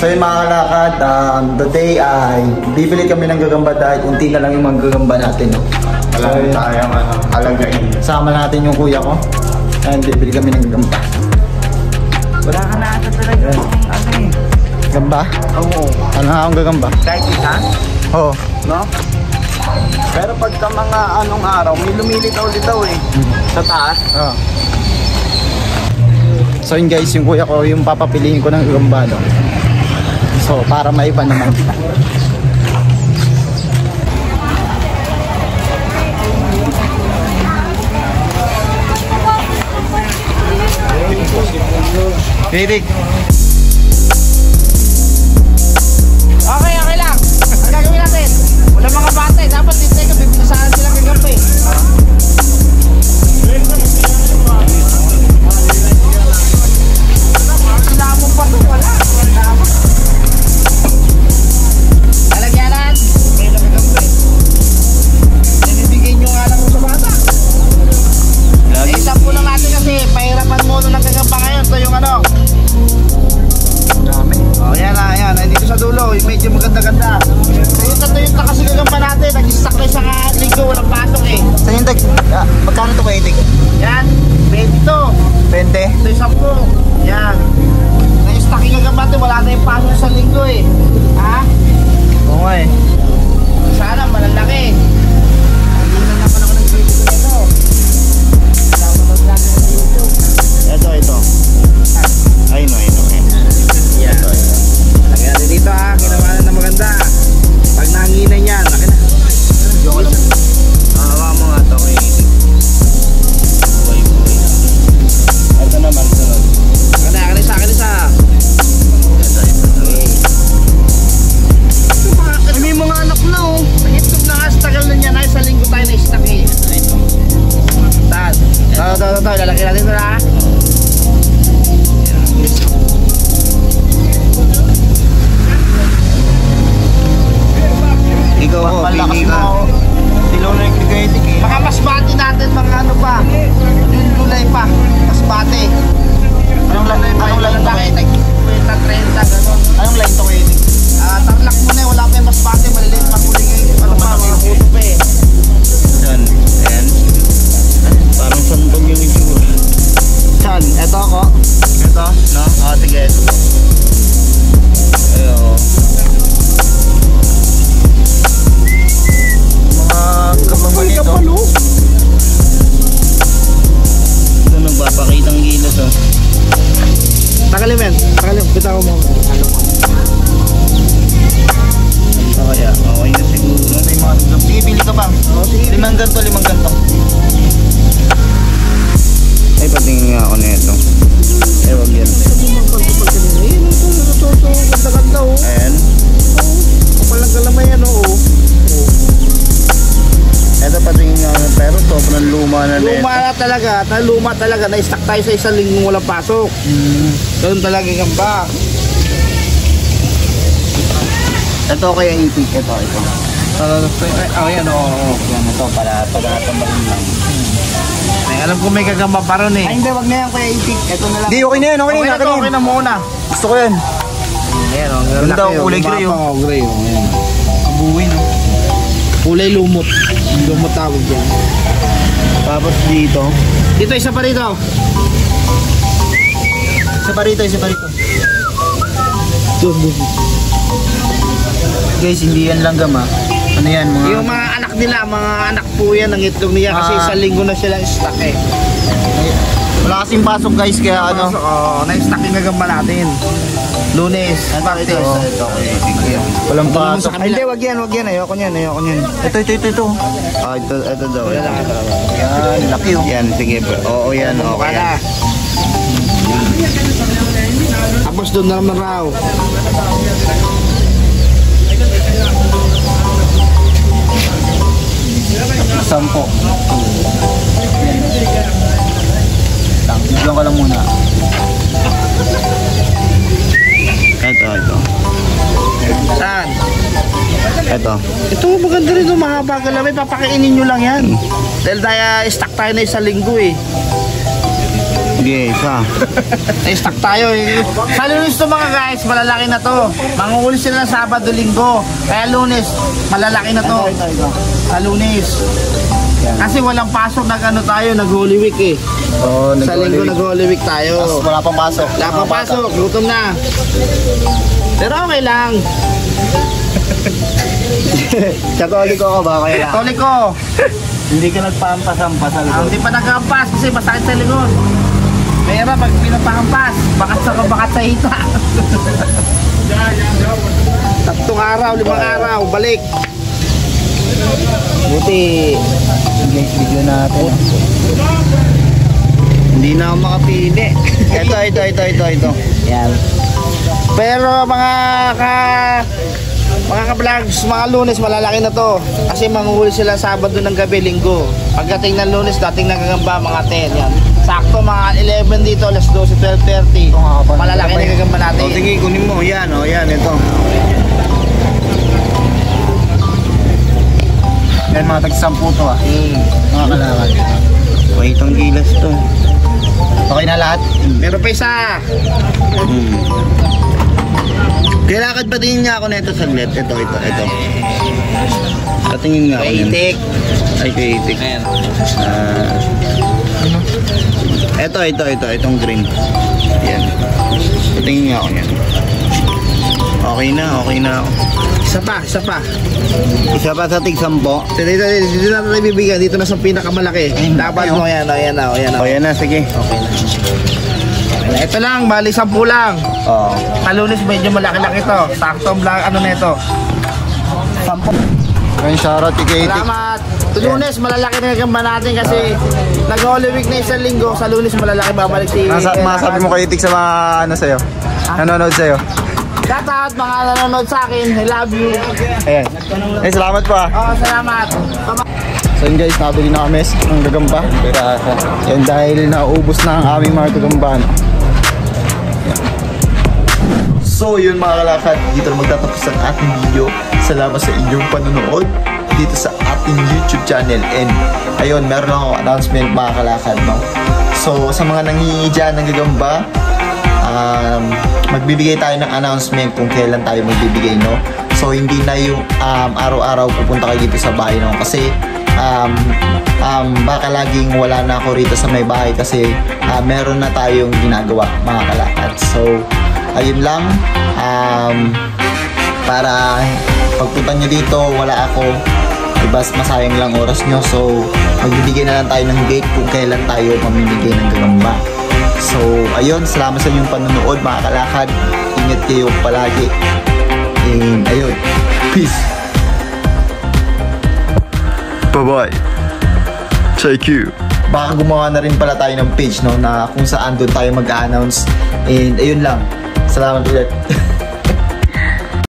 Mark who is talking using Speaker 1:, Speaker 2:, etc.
Speaker 1: So yung mga kalakad, today ay bibili kami ng gagamba dahil unti na lang yung mga gagamba natin. No?
Speaker 2: Wala so, tayong alagain.
Speaker 1: Sama natin yung kuya ko. And bibili kami ng gagamba.
Speaker 2: Wala ka na ata talaga yung ano eh.
Speaker 1: Gamba?
Speaker 2: Oo.
Speaker 1: Ano nga akong gagamba?
Speaker 2: Kahit isa?
Speaker 1: Oo.
Speaker 2: No? Pero pagka mga anong araw, may lumilitaw-litaw eh. Sa taas.
Speaker 1: Oo. So yun guys, yung kuya ko, yung papapiliin ko ng gagamba, no? So para maiba naman. Eric.
Speaker 3: Okay lang. Ang gagawin natin, wala mga bata eh. Dapat dito ka, bibisahan silang gagampa eh. Lamong pa ito, wala. Lalagyanan, may nagagampa eh. Nanibigay nyo nga lang sa bata. Eh, sampu lang natin kasi, pahirapan mo nung nagagampa ngayon. Ito yung ano. Oh, yan na, yan. Dito sa dulo, medyo maganda-ganda. Tuyot na kasi gagampa natin. Nag-stack na isang linggo, walang pasok eh.
Speaker 1: Saan yung tag? Magkano ito kay Eric?
Speaker 3: Yan, 20 to.
Speaker 1: 20?
Speaker 3: Ito yung 10. Yan. Nag-stack yung gagampa natin, wala na yung pasok sa linggo eh. Ha?
Speaker 1: Oo nga eh.
Speaker 3: Sana, malalaki. Hindi na naman ako nag-video ko nito. Napanood natin sa YouTube.
Speaker 2: Ito. Ay no.
Speaker 3: Yan. Lagyan natin dito ha, kinamanan na maganda. Pag nanginan yan, laki na.
Speaker 1: Joke lang.
Speaker 2: Hawa mo nga ito kay Boy. Ito naman, sunod.
Speaker 3: Akin isa.
Speaker 2: Ay, may mga anak na oh.
Speaker 3: Nag-itlog na nga, tagal na niya na, sa linggo tayo na-stack eh. Tad. Ito, lalaki natin ito na ha.
Speaker 2: Ikaw ho, pili ka. Silaw na yung kigaitik eh.
Speaker 3: Baka mas bati natin mga ano pa. Yung gulay pa. Mas bati.
Speaker 1: Anong line to kay Eric?
Speaker 3: 30, gano'n.
Speaker 1: Anong line to kay Eric?
Speaker 3: Tarlac muna eh, wala pa yung mas bati. Maliliit pa muli ngayon. Ano pa, mga puto pa eh.
Speaker 2: Yan. Ayan. Parang sandog yung itsura.
Speaker 3: Saan? Eto ako.
Speaker 2: Ito, no? Sige, ito. Ayo. Mga kapamalito. Ito nagpapakitang gilas oh.
Speaker 3: Takalim yan. Bitaw mo. Ano mo?
Speaker 2: Ito kaya, okay na siguro.
Speaker 1: May mga gagamba. Sige, pili ka ba?
Speaker 3: Oo, sige.
Speaker 1: 5 ganto.
Speaker 2: Ay, patingin nga ako na ito. Ay, wag yan.
Speaker 3: Ganda-ganda oh.
Speaker 2: Ayan.
Speaker 3: Kapal lang kalamay yan oh.
Speaker 2: Ito patingin nga ako. Pero sobrang luma na na ito.
Speaker 3: Luma talaga. Na-stack tayo sa isang linggo walang pasok. Ganun talaga yung gamba.
Speaker 2: Ito kaya ipik. Ito.
Speaker 3: Yan oh.
Speaker 2: Yan, ito para tambahin lang.
Speaker 3: Ay, alam ko may gagamba pa ron eh.
Speaker 2: Ay, hindi, wag na yan kaya ipik. Ito na lang.
Speaker 1: Di, okay na yan.
Speaker 3: Okay na muna.
Speaker 1: Gusto ko yan.
Speaker 3: Ayan o.
Speaker 1: Ganda ang kulay gray oh.
Speaker 3: Gray o.
Speaker 1: Kabuhin oh.
Speaker 3: Kulay lumot. Lumot tawag yan.
Speaker 2: Tapos dito.
Speaker 3: Dito, isa pa rito.
Speaker 1: Isa pa rito. Guys, hindi yan langgam ah. Ano yan mga?
Speaker 3: Yung mga anak nila, mga anak po yan, ang itlog niya kasi isang linggo na sila stock eh.
Speaker 1: Wala kasing pasok guys, kaya ano.
Speaker 3: Na-stock yung gagamba natin. Lunes, Martes.
Speaker 2: Ito kaya ipik.
Speaker 1: Walang pasok.
Speaker 3: Ay, hindi, wag yan. Ayoko niyan.
Speaker 1: Ito.
Speaker 2: Ito daw.
Speaker 1: Yan, laki oh.
Speaker 2: Yan, sige. Oo, yan. Okay
Speaker 3: Wala.
Speaker 2: yan.
Speaker 3: Tapos doon na naman raw.
Speaker 1: Sampo. Bigyan ka lang muna.
Speaker 2: Ito.
Speaker 3: Saan?
Speaker 2: Ito.
Speaker 3: Ito maganda rin, mahaba ka lang. Papakainin nyo lang yan. Dahil stock tayo na isang linggo eh.
Speaker 2: Sige, isa.
Speaker 3: Stock tayo eh. Sa Lunes to mga guys, malalaki na to. Manguhuli sila ng Sabado, Linggo. Kaya Lunes, malalaki na to. Sa Lunes. Kasi walang pasok, tayo, nag-Holy Week eh.
Speaker 1: Oh,
Speaker 3: Sa Linggo nag-Holy Week tayo.
Speaker 1: wala pang pasok.
Speaker 3: Wala pang pasok, gutom na. Pero okay lang.
Speaker 1: Katoliko ko ba? Kaya lang.
Speaker 3: Katoliko.
Speaker 2: Hindi ka nagpampas-ampas sa likod.
Speaker 3: Hindi pa nag-ampas kasi masakit sa likod. Mayroon pag pinapakampas, bakat sa hita. 3 araw, 5 araw, balik.
Speaker 1: Buti. Video natin.
Speaker 2: Hindi na ako makapili. Ito.
Speaker 1: Yan.
Speaker 3: Pero mga ka-vlogs, mga Lunes malalaki na to. Kasi manguhuli sila Sabado ng gabi, Linggo. Pagdating ng Lunes, dating nagagamba mga 10 yan. Sakto mga 11 dito, alas 12, 12:30. Malalaki na gagamba natin.
Speaker 2: O sige, kunin mo. Yan, ito.
Speaker 1: Yan mga tag-10 to ah. Mga kalakad.
Speaker 2: O, itong gilas to.
Speaker 1: Okay na lahat?
Speaker 3: Meron pa isa.
Speaker 2: Kailangan pa tingin niya ako na ito saglit. Ito. Patingin nga ako yan.
Speaker 3: Kaitik.
Speaker 2: Ay, kaitik. Ito. Itong green. Yan. Patingin nga ako yan. Okay na ako.
Speaker 3: Isa pa.
Speaker 2: Isa pa sa tig-10.
Speaker 3: Dito na tayo bibigyan. Dito na sa pinakamalaki. Dapat mo yan.
Speaker 2: O, yan na. Sige.
Speaker 3: Okay na. Ito lang, bali 10 lang.
Speaker 1: Oo.
Speaker 3: Sa Lunes medyo malaki-laki to. Sakto lang ano nito. 10.
Speaker 1: Ayun, shoutout kay Katie.
Speaker 3: Salamat. Sa Lunes malalaki na gagamba natin kasi nag-Holy Week na isang linggo. Sa Lunes malalaki babalik si
Speaker 1: Masabi mo kay Itik sa mga ano sa'yo? Nanonood sa'yo?
Speaker 3: Shoutout mga nanonood sa akin. I love you.
Speaker 1: Ayan. Salamat po ah.
Speaker 3: Salamat.
Speaker 1: So yun guys, nabili na kami ng gagamba. Yan dahil naubos na ang aming mga gagamba. So yun mga kalakad, dito na magtatapos ang ating video. Salamat sa inyong panonood dito sa ating YouTube channel. And ayun, meron lang akong announcement mga kalakad, no? So sa mga nangihingi dyan ng gagamba, magbibigay tayo ng announcement kung kailan tayo magbibigay, no? So hindi na yung araw-araw pupunta kayo dito sa bahay, no? Kasi baka laging wala na ako rito sa may bahay kasi meron na tayong ginagawa mga kalakad. So ayun lang, para pagpunta nyo dito wala ako, ibas masayang lang oras nyo. So magbibigay na lang tayo ng date kung kailan tayo mamimigay ng gagamba. So ayun, salamat sa inyong panonood mga kalakad. Ingat kayo palagi. And ayun, peace. Bye-bye. Thank you. Baka gumawa na rin pala tayo ng page, no, na kung saan doon tayo mag-announce. And ayun lang. Salamat ulit.